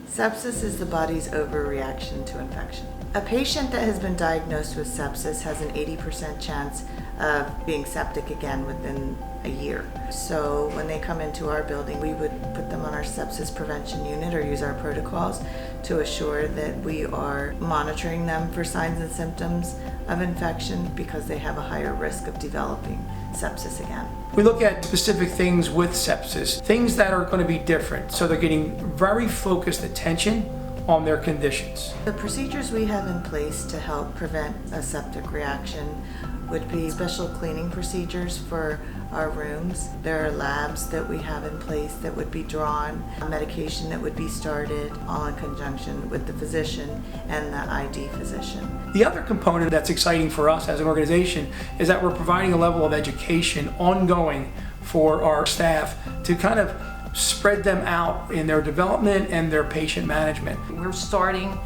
Sepsis is the body's overreaction to infection. A patient that has been diagnosed with sepsis has an 80% chance of being septic again within a year. So when they come into our building, we would put them on our sepsis prevention unit or use our protocols to assure that we are monitoring them for signs and symptoms of infection because they have a higher risk of developing sepsis again. We look at specific things with sepsis, things that are going to be different. So they're getting very focused attention on their conditions. The procedures we have in place to help prevent a septic reaction would be special cleaning procedures for our rooms. There are labs that we have in place that would be drawn, medication that would be started, all in conjunction with the physician and the ID physician. The other component that's exciting for us as an organization is that we're providing a level of education ongoing for our staff to kind of spread them out in their development and their patient management. We're starting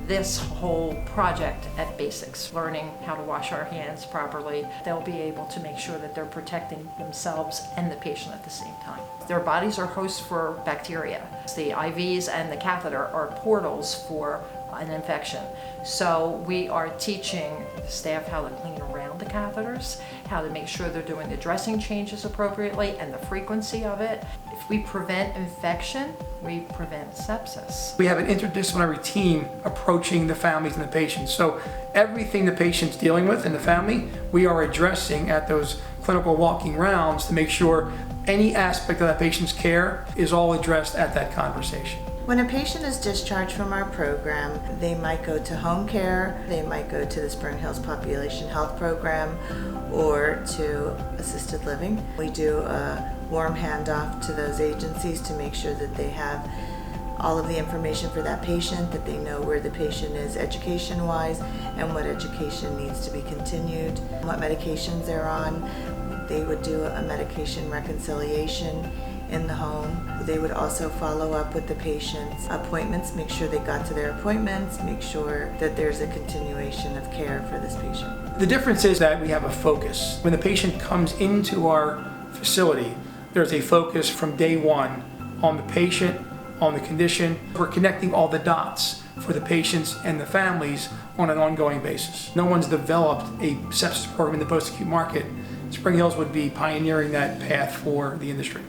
this whole project at basics, learning how to wash our hands properly. They'll be able to make sure that they're protecting themselves and the patient at the same time. Their bodies are hosts for bacteria. The IVs and the catheter are portals for an infection. So we are teaching the staff how to clean around the catheters, how to make sure they're doing the dressing changes appropriately and the frequency of it. If we prevent infection, we prevent sepsis. We have an interdisciplinary team approaching the families and the patients. So everything the patient's dealing with and the family, we are addressing at those clinical walking rounds to make sure any aspect of that patient's care is all addressed at that conversation. When a patient is discharged from our program, they might go to home care, they might go to the Spring Hills Population Health Program, or to assisted living. We do a warm handoff to those agencies to make sure that they have all of the information for that patient, that they know where the patient is education-wise and what education needs to be continued, what medications they're on. They would do a medication reconciliation in the home. They would also follow up with the patient's appointments, make sure they got to their appointments, make sure that there's a continuation of care for this patient. The difference is that we have a focus. When the patient comes into our facility, there's a focus from day one on the patient, on the condition. We're connecting all the dots for the patients and the families on an ongoing basis. No one's developed a sepsis program in the post-acute market. Spring Hills would be pioneering that path for the industry.